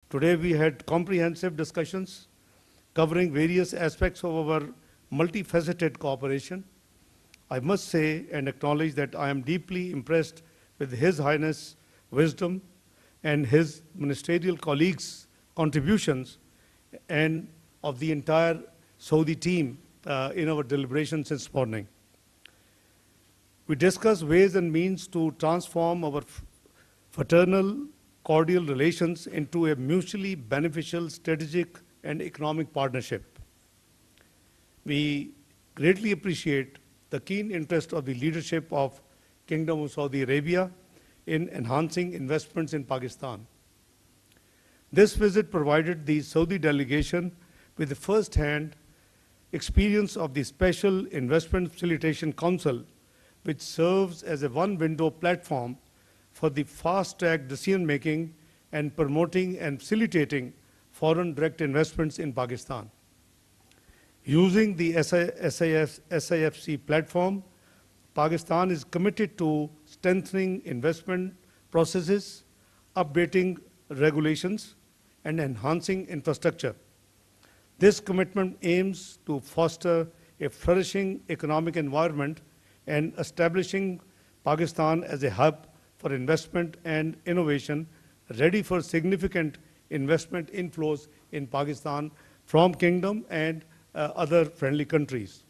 Today we had comprehensive discussions covering various aspects of our multifaceted cooperation. I must say and acknowledge that I am deeply impressed with His Highness' wisdom and his ministerial colleagues' contributions and of the entire Saudi team in our deliberations this morning. We discussed ways and means to transform our fraternal, cordial relations into a mutually beneficial strategic and economic partnership. We greatly appreciate the keen interest of the leadership of Kingdom of Saudi Arabia in enhancing investments in Pakistan. This visit provided the Saudi delegation with the first-hand experience of the Special Investment Facilitation Council, which serves as a one-window platform for the fast-track decision-making and promoting and facilitating foreign direct investments in Pakistan. Using the SIFC platform, Pakistan is committed to strengthening investment processes, updating regulations, and enhancing infrastructure. This commitment aims to foster a flourishing economic environment and establishing Pakistan as a hub for investment and innovation, ready for significant investment inflows in Pakistan from Kingdom and other friendly countries.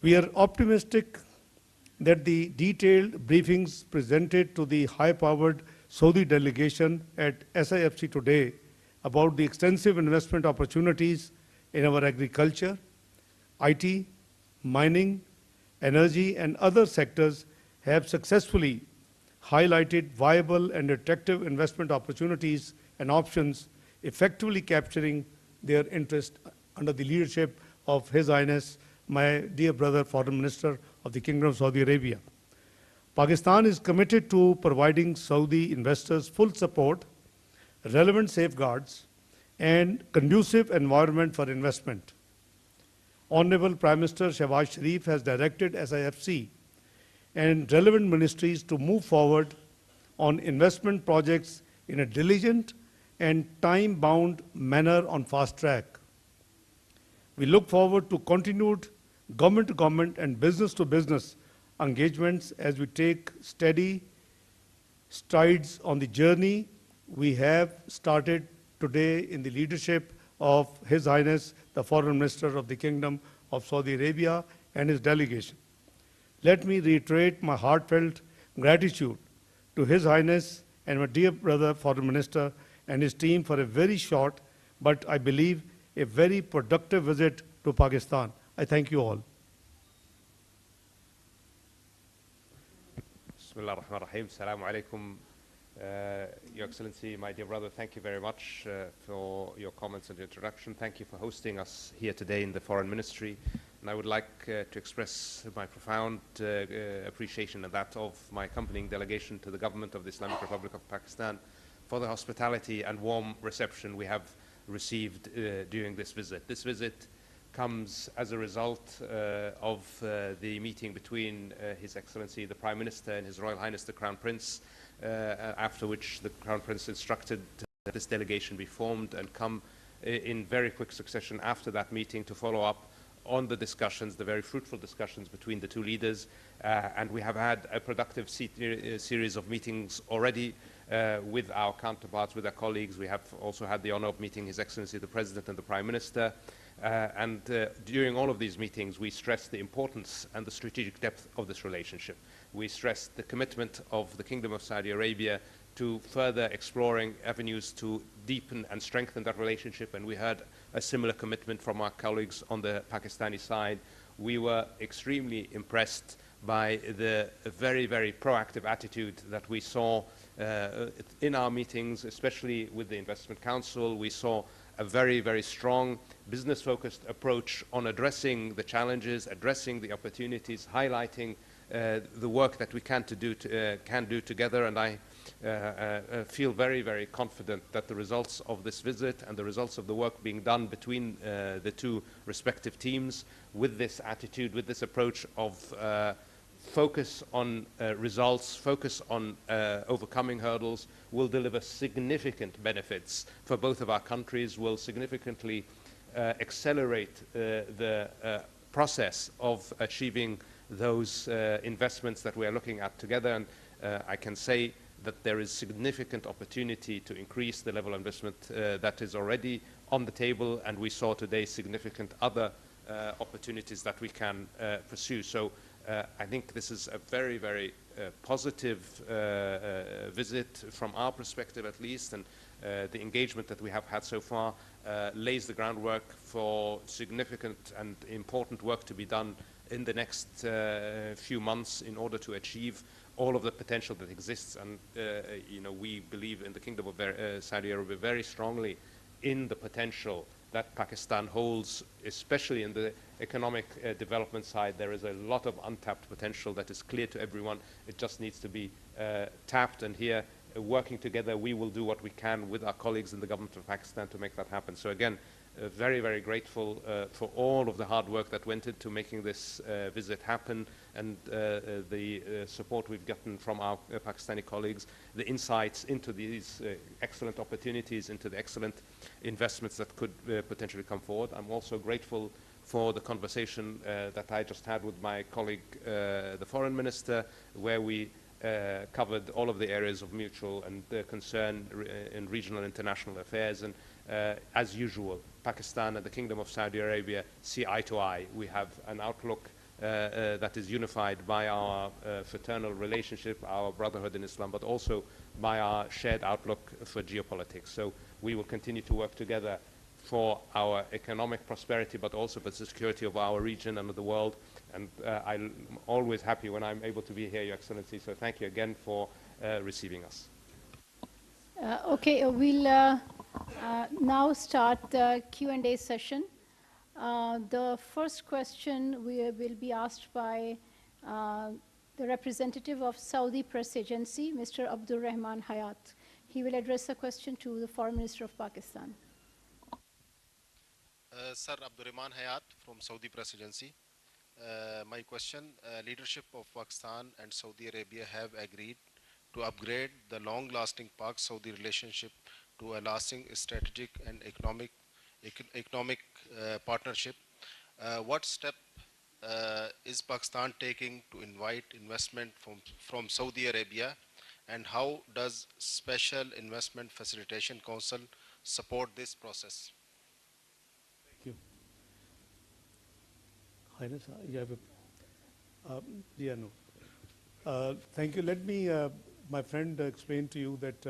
We are optimistic that the detailed briefings presented to the high-powered Saudi delegation at SIFC today about the extensive investment opportunities in our agriculture, IT, mining, energy, and other sectors have successfully highlighted viable and attractive investment opportunities and options, effectively capturing their interest under the leadership of His Highness, my dear brother, Foreign Minister of the Kingdom of Saudi Arabia. Pakistan is committed to providing Saudi investors full support, relevant safeguards, and conducive environment for investment. Honorable Prime Minister Shehbaz Sharif has directed SIFC and relevant ministries to move forward on investment projects in a diligent and time-bound manner on fast track. We look forward to continued government-to-government and business-to-business engagements as we take steady strides on the journey we have started today in the leadership of His Highness, the Foreign Minister of the Kingdom of Saudi Arabia and his delegation. Let me reiterate my heartfelt gratitude to His Highness and my dear brother, Foreign Minister, and his team for a very short, but I believe a very productive visit to Pakistan. I thank you all. Bismillah ar-Rahman ar-Rahim. Assalamu alaikum. Your Excellency, my dear brother, thank you very much for your comments and introduction. Thank you for hosting us here today in the Foreign Ministry. And I would like to express my profound appreciation and that of my accompanying delegation to the government of the Islamic Republic of Pakistan for the hospitality and warm reception we have received during this visit. This visit comes as a result of the meeting between His Excellency the Prime Minister and His Royal Highness the Crown Prince, after which the Crown Prince instructed that this delegation be formed and come in very quick succession after that meeting to follow up on the discussions, the very fruitful discussions between the two leaders. And we have had a productive series of meetings already with our counterparts, with our colleagues. We have also had the honor of meeting His Excellency the President and the Prime Minister. And during all of these meetings, we stressed the importance and the strategic depth of this relationship. We stressed the commitment of the Kingdom of Saudi Arabia to further exploring avenues to deepen and strengthen that relationship, and we heard a similar commitment from our colleagues on the Pakistani side. We were extremely impressed by the very, very proactive attitude that we saw in our meetings, especially with the Investment Council. We saw a very, very strong business-focused approach on addressing the challenges, addressing the opportunities, highlighting the work that we can do together. And I feel very, very confident that the results of this visit and the results of the work being done between the two respective teams with this attitude, with this approach of focus on results, focus on overcoming hurdles, will deliver significant benefits for both of our countries, will significantly accelerate the process of achieving those investments that we are looking at together. And I can say that there is significant opportunity to increase the level of investment that is already on the table, and we saw today significant other opportunities that we can pursue. So I think this is a very, very positive visit from our perspective at least, and the engagement that we have had so far lays the groundwork for significant and important work to be done in the next few months in order to achieve all of the potential that exists. And you know, we believe in the Kingdom of Saudi Arabia very strongly in the potential that Pakistan holds, especially in the economic development side. There is a lot of untapped potential that is clear to everyone. It just needs to be tapped, and here, working together, we will do what we can with our colleagues in the government of Pakistan to make that happen. So again, very, very grateful for all of the hard work that went into making this visit happen, and the support we've gotten from our Pakistani colleagues, the insights into these excellent opportunities, into the excellent investments that could potentially come forward. I'm also grateful for the conversation that I just had with my colleague, the Foreign Minister, where we covered all of the areas of mutual and concern in regional and international affairs. And as usual, Pakistan and the Kingdom of Saudi Arabia see eye to eye. We have an outlook that is unified by our fraternal relationship, our brotherhood in Islam, but also by our shared outlook for geopolitics. So we will continue to work together for our economic prosperity, but also for the security of our region and of the world. And I'm always happy when I'm able to be here, Your Excellency. So thank you again for receiving us. Okay, we'll now start the Q&A session. The first question will be asked by the representative of Saudi Press Agency, Mr. Abdur Rahman Hayat. He will address a question to the Foreign Minister of Pakistan. Sir, Abdur Rahman Hayat from Saudi Press Agency. My question, leadership of Pakistan and Saudi Arabia have agreed to upgrade the long-lasting Pak-Saudi relationship to a lasting strategic and economic partnership. What step is Pakistan taking to invite investment from Saudi Arabia, and how does Special Investment Facilitation Council support this process? Thank you. Highness, you have a... thank you. Let me, my friend, explain to you that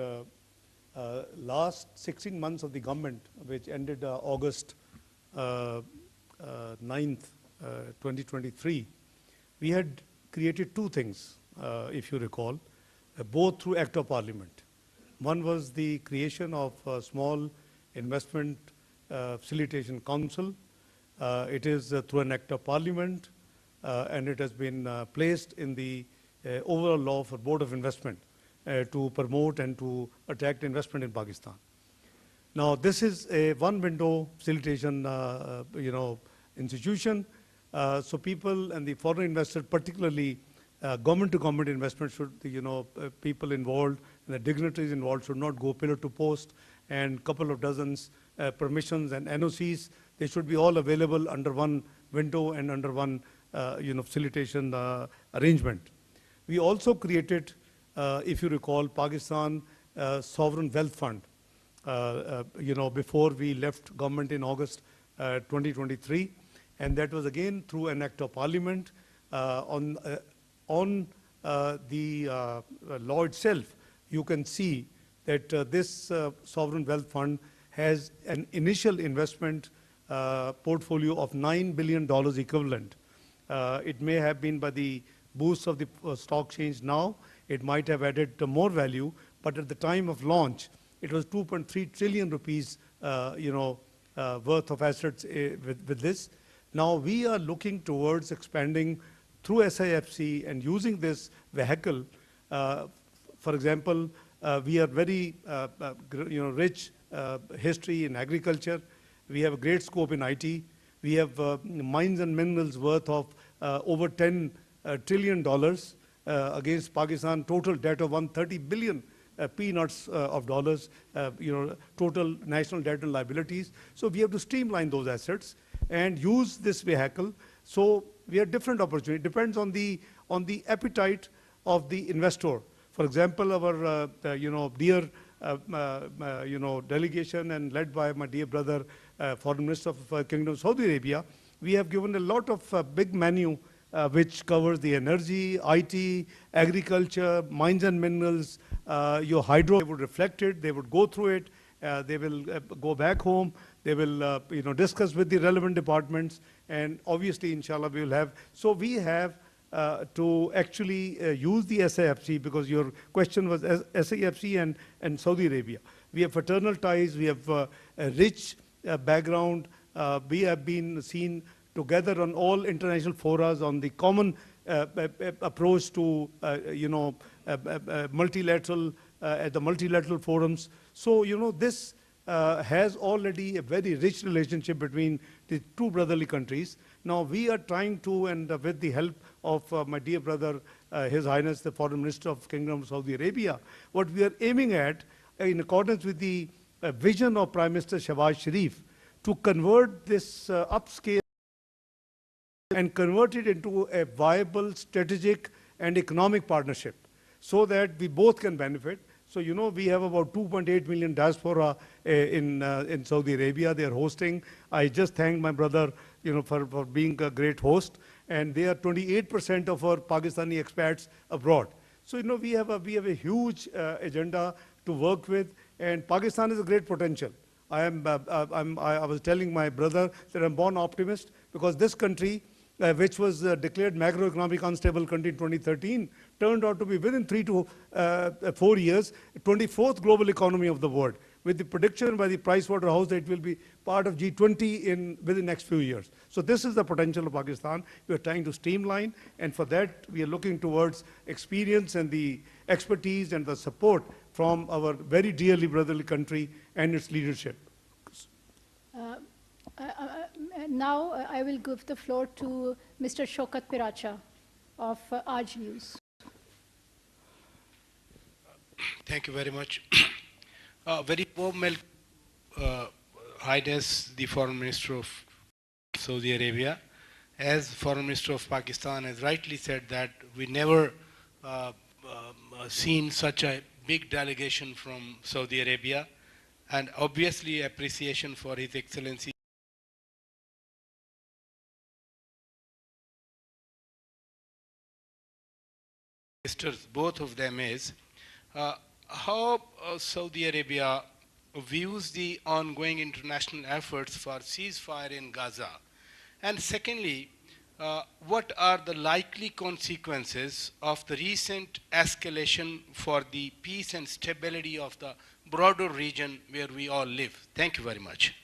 last 16 months of the government, which ended August 9th, 2023, we had created two things, if you recall, both through Act of Parliament. One was the creation of a small investment facilitation council. It is through an Act of Parliament, and it has been placed in the overall law for Board of Investment to promote and to attract investment in Pakistan. Now, this is a one-window facilitation, institution. So people and the foreign investors, particularly government-to-government investment, should, people involved and the dignitaries involved should not go pillar to post and couple of dozens permissions and NOCs. They should be all available under one window and under one, facilitation arrangement. We also created, if you recall, Pakistan Sovereign Wealth Fund, before we left government in August 2023. And that was again through an Act of Parliament. On the law itself, you can see that this Sovereign Wealth Fund has an initial investment portfolio of $9 billion equivalent. It may have been by the boost of the stock change now, it might have added more value, but at the time of launch, it was 2.3 trillion rupees, worth of assets with this. Now we are looking towards expanding through SIFC and using this vehicle. For example, we are very, rich history in agriculture. We have a great scope in IT. We have mines and minerals worth of over $10 trillion against Pakistan total debt of 130 billion peanuts of dollars, total national debt and liabilities. So we have to streamline those assets and use this vehicle. So we have different opportunity. It depends on the appetite of the investor. For example, our dear delegation and led by my dear brother, Foreign Minister of Kingdom of Saudi Arabia, we have given a lot of big menu which covers the energy, IT, agriculture, mines and minerals, your hydro. They would reflect it, they would go through it, they will go back home, they will discuss with the relevant departments, and obviously, inshallah, we will have. So we have to actually use the SAFC, because your question was SAFC and Saudi Arabia. We have fraternal ties, we have a rich background, we have been seen together on all international forums on the common approach to multilateral at the multilateral forums. So this has already a very rich relationship between the two brotherly countries. Now we are trying to, and with the help of my dear brother, His Highness the Foreign Minister of Kingdom of Saudi Arabia, what we are aiming at, in accordance with the vision of Prime Minister Shahbaz Sharif, to convert this upscale and convert it into a viable strategic and economic partnership, so that we both can benefit. So we have about 2.8 million diaspora in Saudi Arabia. They are hosting. I just thank my brother for being a great host, and they are 28% of our Pakistani expats abroad. So we have a huge agenda to work with, and Pakistan is a great potential. I was telling my brother that I'm born optimist, because this country, which was declared macroeconomic unstable country in 2013, turned out to be within 3 to 4 years, 24th global economy of the world, with the prediction by the Pricewaterhouse that it will be part of G20 within the next few years. So this is the potential of Pakistan. We are trying to streamline, and for that we are looking towards experience and the expertise and the support from our very dearly brotherly country and its leadership. Now I will give the floor to Mr. Shokat Piracha of Aaj News. Thank you very much. Very warm welcome, Highness, the Foreign Minister of Saudi Arabia. As Foreign Minister of Pakistan has rightly said that we never seen such a big delegation from Saudi Arabia, and obviously appreciation for His Excellency ministers, both of them is, how Saudi Arabia views the ongoing international efforts for ceasefire in Gaza, and secondly, what are the likely consequences of the recent escalation for the peace and stability of the broader region where we all live? Thank you very much.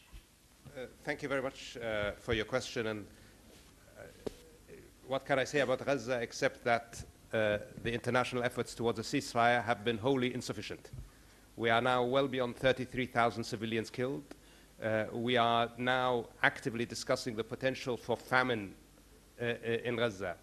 Thank you very much for your question. And what can I say about Gaza except that the international efforts towards a ceasefire have been wholly insufficient. We are now well beyond 33,000 civilians killed. We are now actively discussing the potential for famine in Gaza.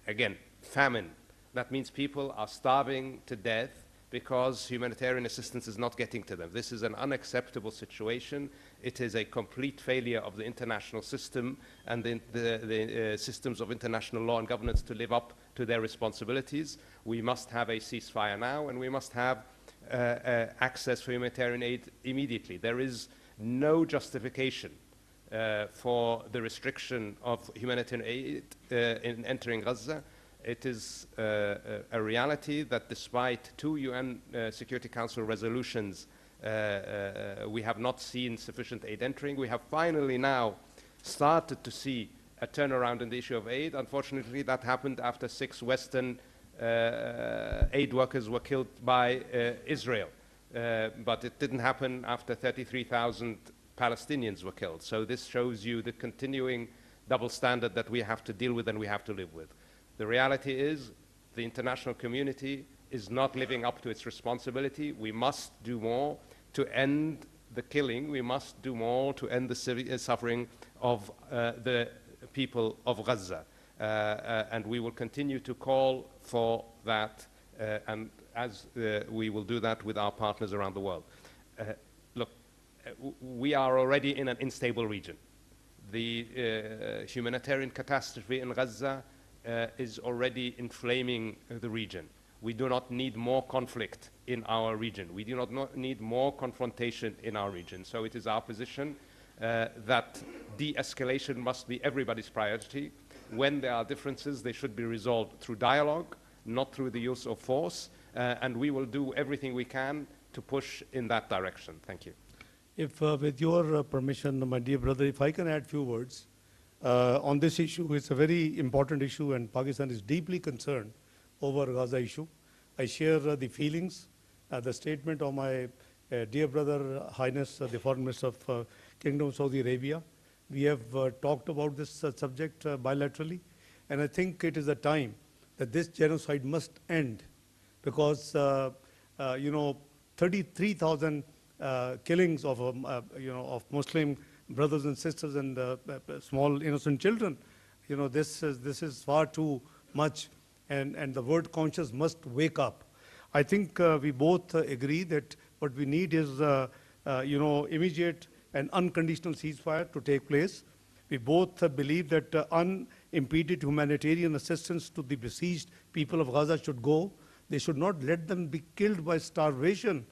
Again, famine. That means people are starving to death because humanitarian assistance is not getting to them. This is an unacceptable situation. It is a complete failure of the international system and the systems of international law and governance to live up to their responsibilities. We must have a ceasefire now, and we must have access for humanitarian aid immediately. There is no justification for the restriction of humanitarian aid in entering Gaza. It is a reality that despite 2 UN Security Council resolutions, we have not seen sufficient aid entering. We have finally now started to see a turnaround in the issue of aid. Unfortunately, that happened after 6 Western aid workers were killed by Israel. But it didn't happen after 33,000 Palestinians were killed. So this shows you the continuing double standard that we have to deal with and we have to live with. The reality is the international community is not living up to its responsibility. We must do more to end the killing. We must do more to end the suffering of the people of Gaza. and we will continue to call for that, and as we will do that with our partners around the world. Look, we are already in an unstable region. The humanitarian catastrophe in Gaza is already inflaming the region. We do not need more conflict in our region. We do not need more confrontation in our region. So it is our position that de-escalation must be everybody's priority. When there are differences, they should be resolved through dialogue, not through the use of force, and we will do everything we can to push in that direction. Thank you. If, with your permission, my dear brother, if I can add few words on this issue. It's a very important issue, and Pakistan is deeply concerned over Gaza issue. I share the feelings, the statement of my dear brother, Highness, the Foreign Minister of Kingdom of Saudi Arabia. We have talked about this subject bilaterally, and I think it is a time that this genocide must end, because 33,000 killings of of Muslim brothers and sisters and small innocent children, this is far too much, and the world conscious must wake up. I think we both agree that what we need is immediate and unconditional ceasefire to take place. We both believe that unimpeded humanitarian assistance to the besieged people of Gaza should go. They should not let them be killed by starvation.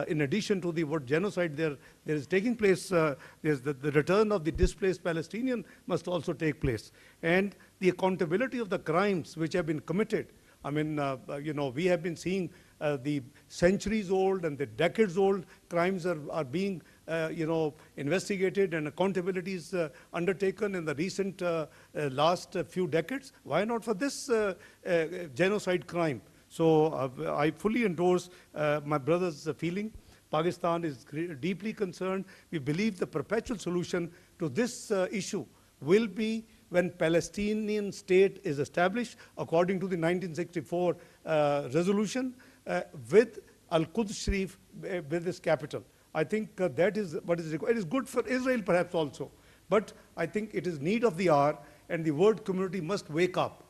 In addition to the genocide there is taking place, there's the return of the displaced Palestinian must also take place. And the accountability of the crimes which have been committed. I mean, we have been seeing the centuries old and the decades old crimes are being, investigated, and accountability is undertaken in the recent last few decades. Why not for this genocide crime? So I fully endorse my brother's feeling. Pakistan is deeply concerned. We believe the perpetual solution to this issue will be when Palestinian state is established according to the 1964 resolution with Al-Quds Sharif with its capital. I think that is what is required. It is good for Israel perhaps also, but I think it is need of the hour, and the world community must wake up.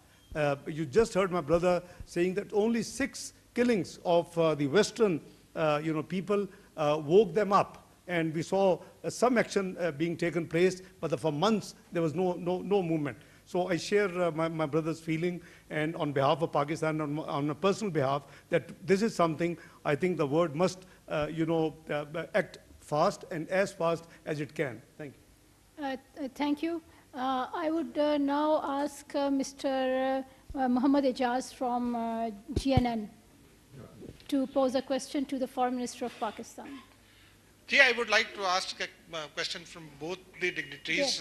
You just heard my brother saying that only 6 killings of the Western people woke them up. And we saw some action being taken place, but for months there was no movement. So I share my brother's feeling, and on behalf of Pakistan, on a personal behalf, that this is something I think the world must, act fast and as fast as it can. Thank you. Thank you. I would now ask Mr. Muhammad Ejaz from GNN to pose a question to the Foreign Minister of Pakistan. Ji, I would like to ask a question from both the dignitaries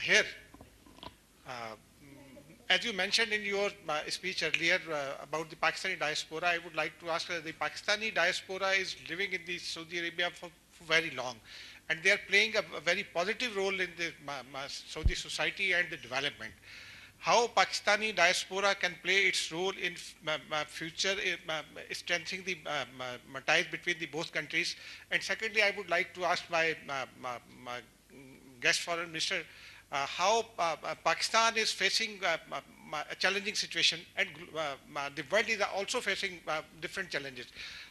here. As you mentioned in your speech earlier about the Pakistani diaspora, I would like to ask the Pakistani diaspora is living in the Saudi Arabia for very long, and they are playing a very positive role in the Saudi society and the development. How Pakistani diaspora can play its role in future strengthening the ties between the both countries. And secondly, I would like to ask my guest foreign minister how Pakistan is facing a challenging situation, and the world is also facing different challenges.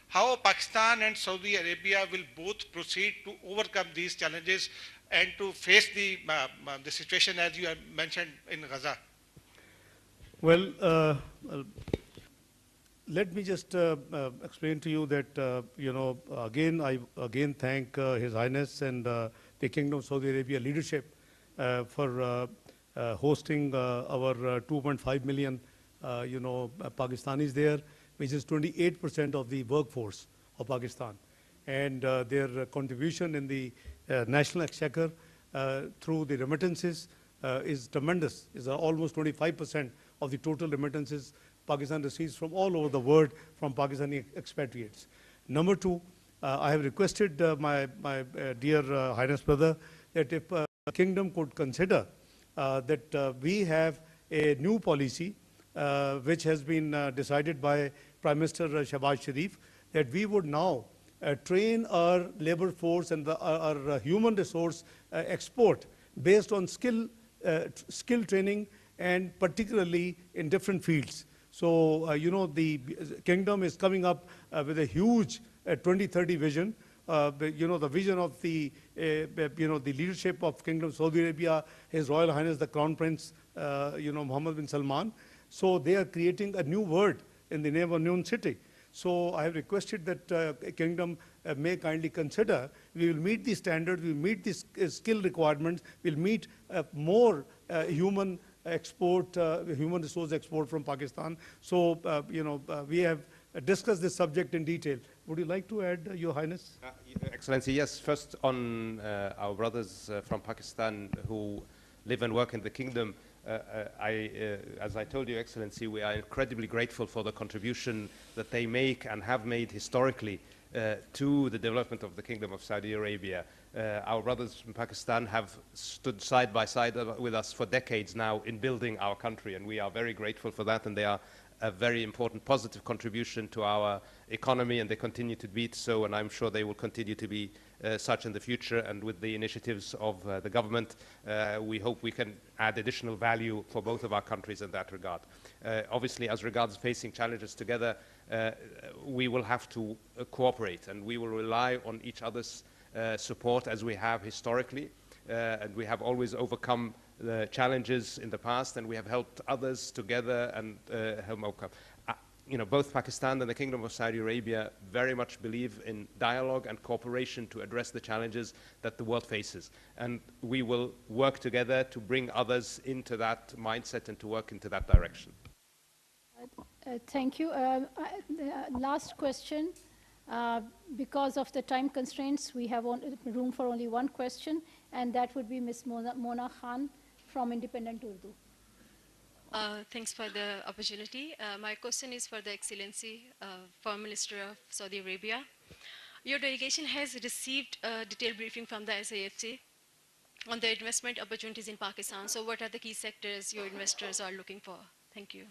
How Pakistan and Saudi Arabia will both proceed to overcome these challenges and to face the situation as you have mentioned in Gaza? Well, let me just explain to you that, I again thank His Highness and the Kingdom of Saudi Arabia leadership for hosting our 2.5 million, Pakistanis there, which is 28% of the workforce of Pakistan. And their contribution in the national exchequer through the remittances is tremendous. Is almost 25% of the total remittances Pakistan receives from all over the world from Pakistani expatriates. Number two, I have requested my dear Highness brother that if the Kingdom could consider that we have a new policy which has been decided by Prime Minister Shehbaz Sharif, that we would now train our labor force and our human resource export based on skill training and particularly in different fields. So, the kingdom is coming up with a huge 2030 vision. The vision of the leadership of Kingdom of Saudi Arabia, His Royal Highness the Crown Prince, Mohammed bin Salman. So they are creating a new world in the name of a new city. So I have requested that Kingdom may kindly consider, we will meet the standards, we will meet the skill requirements, we will meet more human resource export from Pakistan. So, we have discussed this subject in detail. Would you like to add, Your Highness? Excellency, yes. First on our brothers from Pakistan who live and work in the kingdom. As I told you, Excellency, we are incredibly grateful for the contribution that they make and have made historically to the development of the Kingdom of Saudi Arabia. Our brothers from Pakistan have stood side by side with us for decades now in building our country, and we are very grateful for that, and they are a very important positive contribution to our economy, and they continue to be so, and I'm sure they will continue to be such in the future. And with the initiatives of the government, we hope we can add additional value for both of our countries in that regard. Obviously, as regards facing challenges together, we will have to cooperate, and we will rely on each other's support as we have historically, and we have always overcome the challenges in the past, and we have helped others together and help overcome. Both Pakistan and the Kingdom of Saudi Arabia very much believe in dialogue and cooperation to address the challenges that the world faces. And we will work together to bring others into that mindset and to work into that direction. Thank you. Last question. Because of the time constraints, we have room for only one question, and that would be Ms. Mona Khan from Independent Urdu. Thanks for the opportunity. My question is for the Excellency, Foreign Minister of Saudi Arabia. Your delegation has received a detailed briefing from the SAFC on the investment opportunities in Pakistan. So what are the key sectors your investors are looking for? Thank you.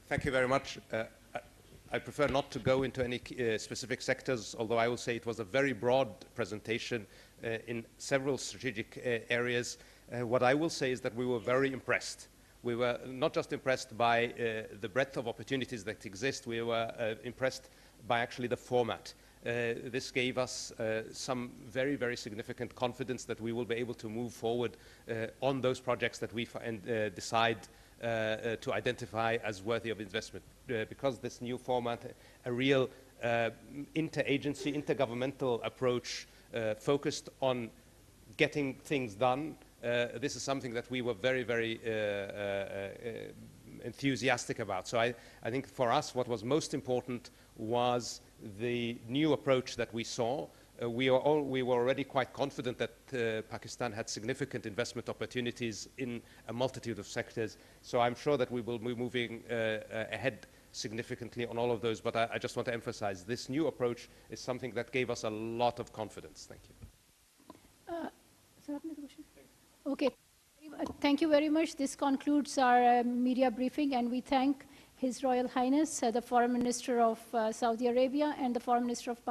Thank you very much. I prefer not to go into any specific sectors, although I will say it was a very broad presentation in several strategic areas. What I will say is that we were very impressed. We were not just impressed by the breadth of opportunities that exist, we were impressed by actually the format. This gave us some very, very significant confidence that we will be able to move forward on those projects that we decide to identify as worthy of investment. Because this new format, a real interagency, intergovernmental approach focused on getting things done, this is something that we were very, very enthusiastic about. So I think for us what was most important was the new approach that we saw. We were already quite confident that Pakistan had significant investment opportunities in a multitude of sectors. So I'm sure that we will be moving ahead significantly on all of those. But I just want to emphasize this new approach is something that gave us a lot of confidence. Thank you. Okay. Thank you very much. This concludes our media briefing, and we thank His Royal Highness, the Foreign Minister of Saudi Arabia, and the Foreign Minister of Pakistan.